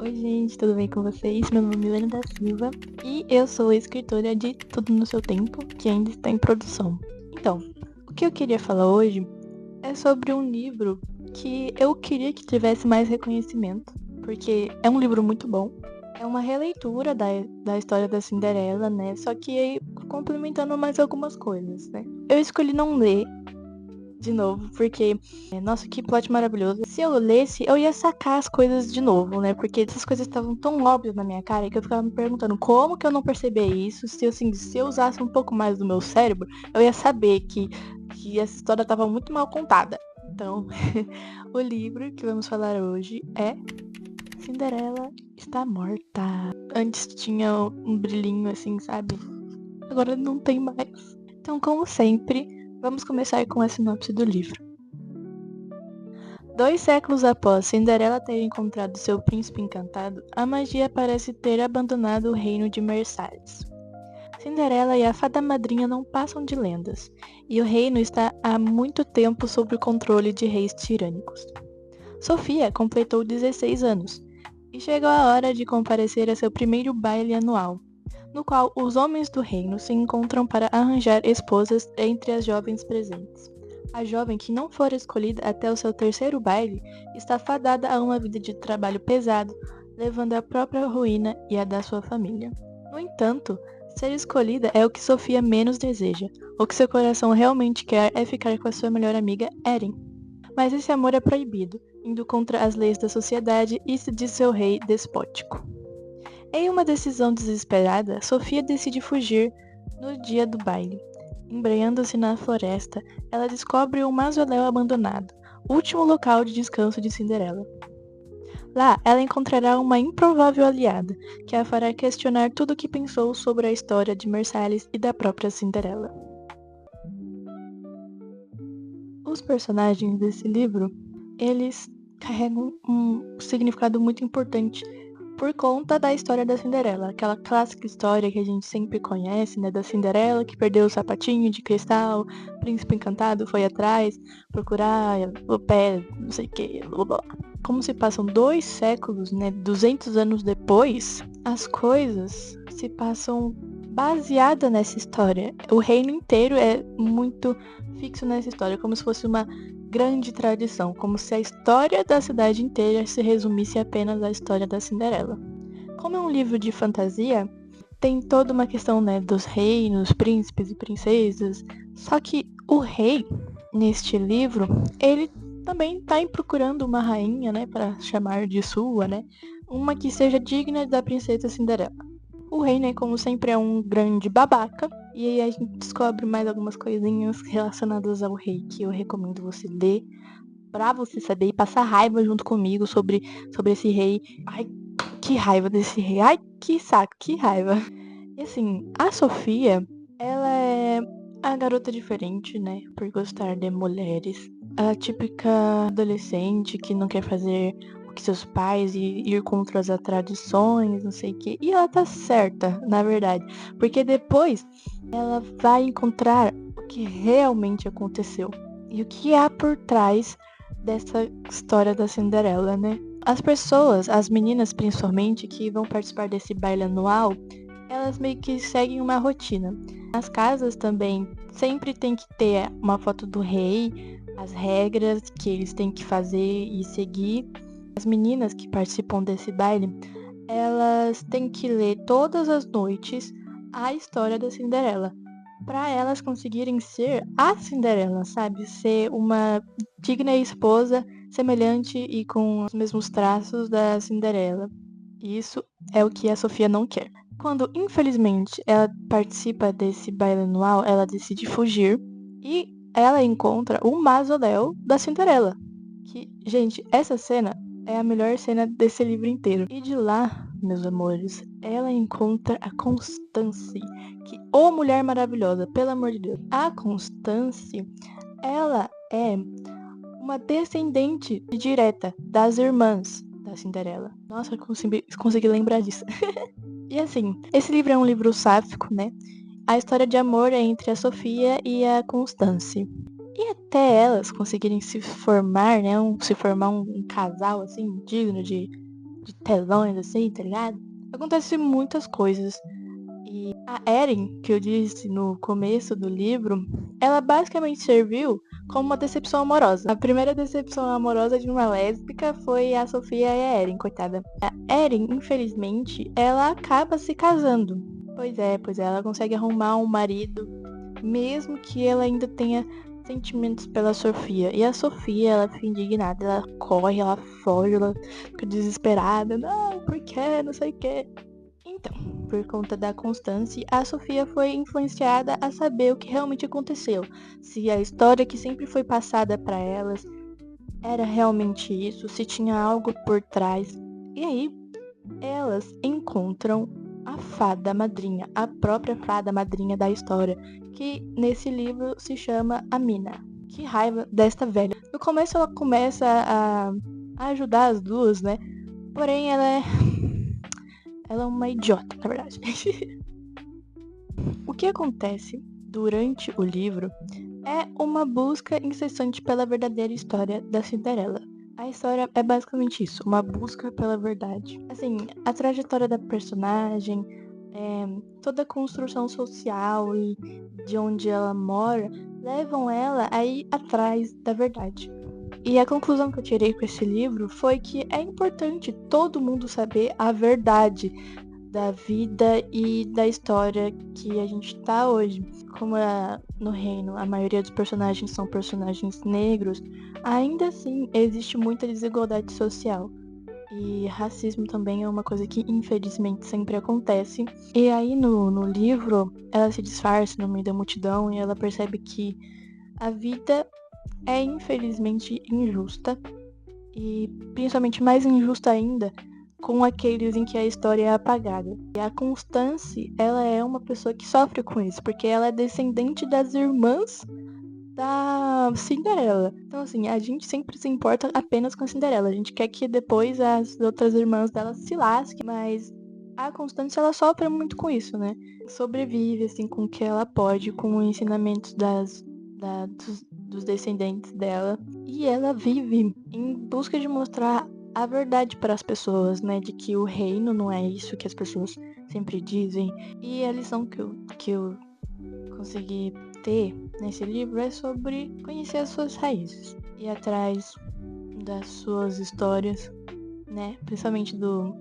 Oi gente, tudo bem com vocês? Meu nome é Milena da Silva e eu sou escritora de Tudo no Seu Tempo, que ainda está em produção. Então, o que eu queria falar hoje é sobre um livro que eu queria que tivesse mais reconhecimento, porque é um livro muito bom. É uma releitura da história da Cinderela, né? Só que aí complementando mais algumas coisas, né? Eu escolhi não ler de novo, porque, nossa, que plot maravilhoso. Se eu lesse, eu ia sacar as coisas de novo, né? Porque essas coisas estavam tão óbvias na minha cara que eu ficava me perguntando como que eu não percebi isso. Se, assim, se eu usasse um pouco mais do meu cérebro, eu ia saber que essa história estava muito mal contada. Então, o livro que vamos falar hoje é Cinderela Está Morta. Antes tinha um brilhinho assim, sabe? Agora não tem mais. Então, como sempre, vamos começar com a sinopse do livro. 2 séculos após Cinderela ter encontrado seu príncipe encantado, a magia parece ter abandonado o reino de Mersalhes. Cinderela e a fada madrinha não passam de lendas, e o reino está há muito tempo sob o controle de reis tirânicos. Sofia completou 16 anos, e chegou a hora de comparecer a seu primeiro baile anual, no qual os homens do reino se encontram para arranjar esposas entre as jovens presentes. A jovem que não for escolhida até o seu terceiro baile está fadada a uma vida de trabalho pesado, levando à própria ruína e a da sua família. No entanto, ser escolhida é o que Sofia menos deseja. O que seu coração realmente quer é ficar com a sua melhor amiga, Erin. Mas esse amor é proibido, indo contra as leis da sociedade e de seu rei despótico. Em uma decisão desesperada, Sofia decide fugir no dia do baile. Embrenhando-se na floresta, ela descobre um mausoléu abandonado, último local de descanso de Cinderela. Lá, ela encontrará uma improvável aliada, que a fará questionar tudo o que pensou sobre a história de Mersalhes e da própria Cinderela. Os personagens desse livro, eles carregam um significado muito importante por conta da história da Cinderela, aquela clássica história que a gente sempre conhece, né, da Cinderela que perdeu o sapatinho de cristal, o príncipe encantado foi atrás, procurar o pé, não sei o que, blá blá. Como se passam 2 séculos, né, 200 anos depois, as coisas se passam baseada nessa história. O reino inteiro é muito fixo nessa história, como se fosse uma grande tradição, como se a história da cidade inteira se resumisse apenas à história da Cinderela. Como é um livro de fantasia, tem toda uma questão, né, dos reinos, príncipes e princesas, só que o rei, neste livro, ele também está procurando uma rainha, né, para chamar de sua, né, uma que seja digna da princesa Cinderela. O rei, né, como sempre, é um grande babaca. E aí a gente descobre mais algumas coisinhas relacionadas ao rei que eu recomendo você ler pra você saber e passar raiva junto comigo sobre esse rei. Ai, que raiva desse rei. Ai, que saco, que raiva. E assim, a Sofia, ela é a garota diferente, né, por gostar de mulheres. A típica adolescente que não quer fazer que seus pais e ir contra as tradições, não sei o que. E ela tá certa, na verdade. Porque depois ela vai encontrar o que realmente aconteceu. E o que há por trás dessa história da Cinderela, né? As pessoas, as meninas principalmente, que vão participar desse baile anual, elas meio que seguem uma rotina. As casas também sempre tem que ter uma foto do rei, as regras que eles têm que fazer e seguir. As meninas que participam desse baile, elas têm que ler todas as noites a história da Cinderela, para elas conseguirem ser a Cinderela, sabe? Ser uma digna esposa semelhante e com os mesmos traços da Cinderela. Isso é o que a Sofia não quer. Quando, infelizmente, ela participa desse baile anual, ela decide fugir e ela encontra o mausoléu da Cinderela. Que, gente, essa cena é a melhor cena desse livro inteiro. E de lá, meus amores, ela encontra a Constance, que, ô mulher maravilhosa, pelo amor de Deus. A Constance, ela é uma descendente direta das irmãs da Cinderela. Nossa, eu consegui lembrar disso. E assim, esse livro é um livro sáfico, né? A história de amor é entre a Sofia e a Constance. E até elas conseguirem se formar, né? Se formar um casal, assim, digno de de telões, assim, tá ligado? Acontece muitas coisas. E a Eren, que eu disse no começo do livro, ela basicamente serviu como uma decepção amorosa. A primeira decepção amorosa de uma lésbica foi a Sofia e a Eren, coitada. A Eren, infelizmente, ela acaba se casando. Pois é, ela consegue arrumar um marido, mesmo que ela ainda tenha sentimentos pela Sofia. E a Sofia, ela fica indignada, ela corre, ela foge, ela fica desesperada. Não, por quê? Não sei o quê. Então, por conta da Constance, a Sofia foi influenciada a saber o que realmente aconteceu. Se a história que sempre foi passada para elas era realmente isso, se tinha algo por trás. E aí, elas encontram a fada madrinha, a própria fada madrinha da história, que nesse livro se chama Amina. Que raiva desta velha. No começo ela começa a ajudar as duas, né? Porém ela é uma idiota, na verdade. O que acontece durante o livro é uma busca incessante pela verdadeira história da Cinderela. A história é basicamente isso, uma busca pela verdade. Assim, a trajetória da personagem, toda a construção social e de onde ela mora, levam ela a ir atrás da verdade. E a conclusão que eu tirei com esse livro foi que é importante todo mundo saber a verdade da vida e da história que a gente tá hoje. Como no reino a maioria dos personagens são personagens negros, ainda assim existe muita desigualdade social. E racismo também é uma coisa que infelizmente sempre acontece. E aí no livro ela se disfarça no meio da multidão e ela percebe que a vida é infelizmente injusta. E principalmente mais injusta ainda com aqueles em que a história é apagada. E a Constance, ela é uma pessoa que sofre com isso, porque ela é descendente das irmãs da Cinderela. Então, assim, a gente sempre se importa apenas com a Cinderela. A gente quer que depois as outras irmãs dela se lasquem, mas a Constance, ela sofre muito com isso, né? Sobrevive, assim, com o que ela pode, com os ensinamentos dos descendentes dela. E ela vive em busca de mostrar a verdade para as pessoas, né? De que o reino não é isso que as pessoas sempre dizem. E a lição que eu consegui ter nesse livro é sobre conhecer as suas raízes. Ir atrás das suas histórias, né? Principalmente do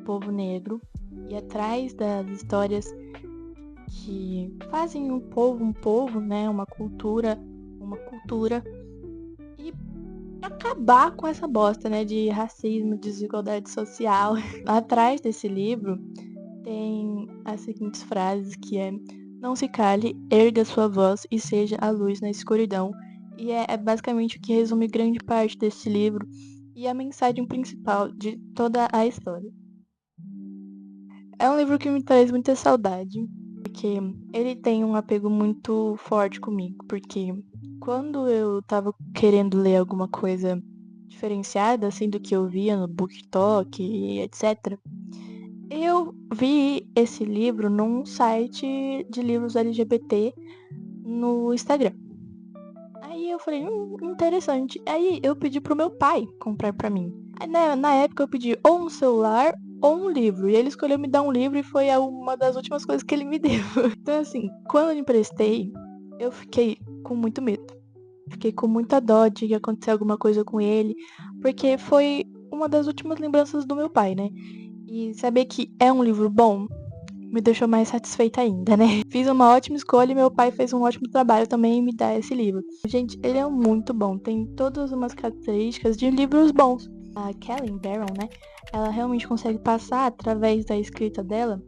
povo negro. Ir atrás das histórias que fazem um povo, né? Uma cultura. E acabar com essa bosta, né, de racismo, desigualdade social. Atrás desse livro tem as seguintes frases que é: não se cale, erga sua voz e seja a luz na escuridão. E é basicamente o que resume grande parte desse livro e a mensagem principal de toda a história. É um livro que me traz muita saudade, porque ele tem um apego muito forte comigo, porque quando eu tava querendo ler alguma coisa diferenciada, assim, do que eu via no BookTok e etc., eu vi esse livro num site de livros LGBT no Instagram. Aí eu falei, interessante. Aí eu pedi pro meu pai comprar pra mim. Aí, na época eu pedi ou um celular ou um livro. E ele escolheu me dar um livro e foi uma das últimas coisas que ele me deu. Então, assim, quando eu emprestei, eu fiquei com muito medo. Fiquei com muita dó de acontecer alguma coisa com ele, porque foi uma das últimas lembranças do meu pai, né? E saber que é um livro bom me deixou mais satisfeita ainda, né? Fiz uma ótima escolha e meu pai fez um ótimo trabalho também em me dar esse livro. Gente, ele é muito bom, tem todas umas características de livros bons. A Kellen Barron, né? Ela realmente consegue passar através da escrita dela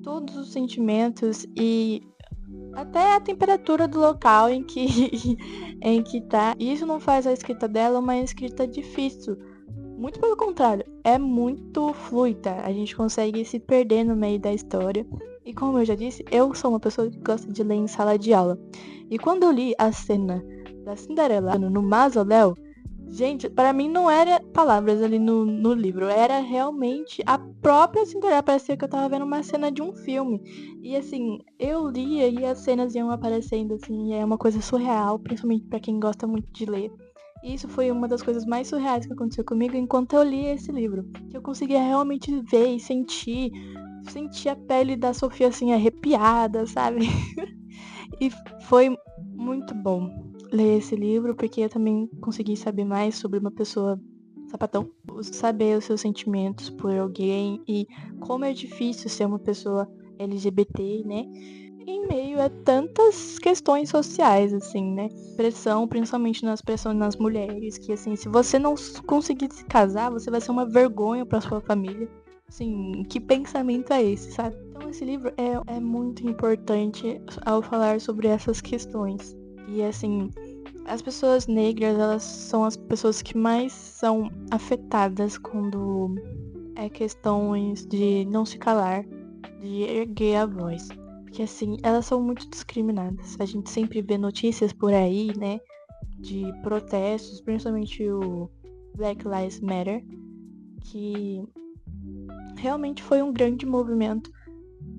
todos os sentimentos e até a temperatura do local em que em que tá. E isso não faz a escrita dela uma escrita difícil. Muito pelo contrário, é muito fluida. A gente consegue se perder no meio da história. E como eu já disse, eu sou uma pessoa que gosta de ler em sala de aula. E quando eu li a cena da Cinderela no mausoléu, gente, para mim não era palavras ali no livro, era realmente a própria Cinderela. Parecia que eu tava vendo uma cena de um filme. E assim, eu lia e as cenas iam aparecendo assim, e é uma coisa surreal, principalmente para quem gosta muito de ler. Isso foi uma das coisas mais surreais que aconteceu comigo enquanto eu li esse livro. Que eu conseguia realmente ver e sentir a pele da Sofia assim arrepiada, sabe? E foi muito bom ler esse livro, porque eu também consegui saber mais sobre uma pessoa sapatão, saber os seus sentimentos por alguém e como é difícil ser uma pessoa LGBT, né? Em meio a tantas questões sociais, assim, né? Pressão, principalmente pressão nas mulheres, que assim, se você não conseguir se casar, você vai ser uma vergonha para sua família. Assim, que pensamento é esse, sabe? Então esse livro é muito importante ao falar sobre essas questões. E assim, as pessoas negras, elas são as pessoas que mais são afetadas quando é questões de não se calar, de erguer a voz. Porque assim, elas são muito discriminadas. A gente sempre vê notícias por aí, né, de protestos, principalmente o Black Lives Matter, que realmente foi um grande movimento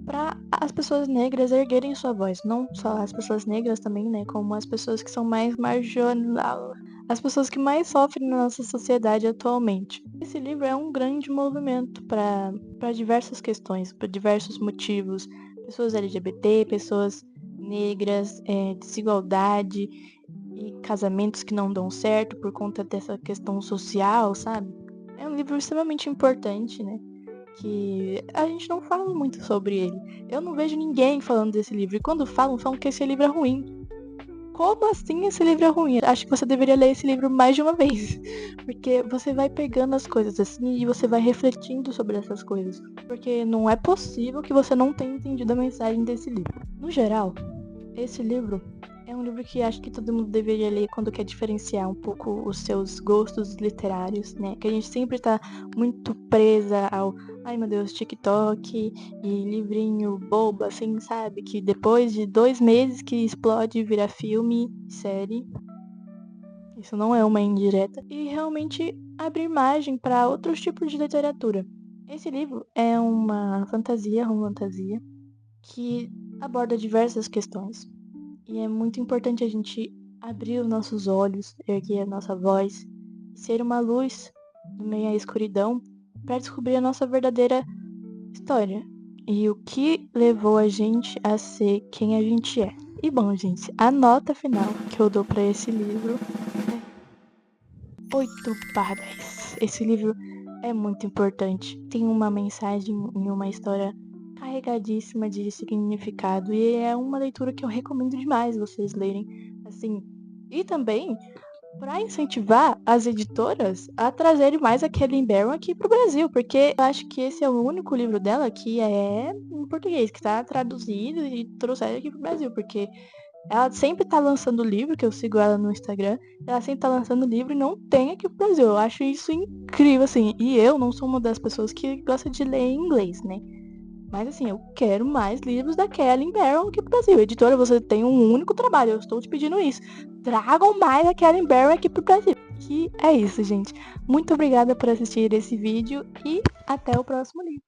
para as pessoas negras erguerem sua voz, não só as pessoas negras também, né, como as pessoas que são mais marginalizadas, as pessoas que mais sofrem na nossa sociedade atualmente. Esse livro é um grande movimento para diversas questões, por diversos motivos, pessoas LGBT, pessoas negras, desigualdade e casamentos que não dão certo por conta dessa questão social, sabe? É um livro extremamente importante, né? Que a gente não fala muito sobre ele. Eu não vejo ninguém falando desse livro. E quando falam que esse livro é ruim. Como assim esse livro é ruim? Acho que você deveria ler esse livro mais de uma vez. Porque você vai pegando as coisas assim e você vai refletindo sobre essas coisas. Porque não é possível que você não tenha entendido a mensagem desse livro. No geral, esse livro é um livro que acho que todo mundo deveria ler quando quer diferenciar um pouco os seus gostos literários, né? Que a gente sempre tá muito presa ao, ai meu Deus, TikTok e livrinho bobo, assim, sabe? Que depois de 2 meses que explode e vira filme, série. Isso não é uma indireta. E realmente abrir margem para outros tipos de literatura. Esse livro é uma fantasia que aborda diversas questões. E é muito importante a gente abrir os nossos olhos, erguer a nossa voz, ser uma luz no meio à escuridão para descobrir a nossa verdadeira história e o que levou a gente a ser quem a gente é. E bom, gente, a nota final que eu dou para esse livro é 8/10. Esse livro é muito importante. Tem uma mensagem e uma história carregadíssima de significado e é uma leitura que eu recomendo demais vocês lerem, assim. E também para incentivar as editoras a trazerem mais a Kathleen Barron aqui pro Brasil, porque eu acho que esse é o único livro dela que é em português, que tá traduzido e trouxeram aqui pro Brasil, porque ela sempre tá lançando livro, que eu sigo ela no Instagram, ela sempre tá lançando livro e não tem aqui pro Brasil. Eu acho isso incrível, assim. E eu não sou uma das pessoas que gosta de ler em inglês, né? Mas assim, eu quero mais livros da Kathleen Barron aqui pro Brasil. Editora, você tem um único trabalho, eu estou te pedindo isso. Tragam mais a Kathleen Barron aqui pro Brasil. Que é isso, gente. Muito obrigada por assistir esse vídeo e até o próximo livro.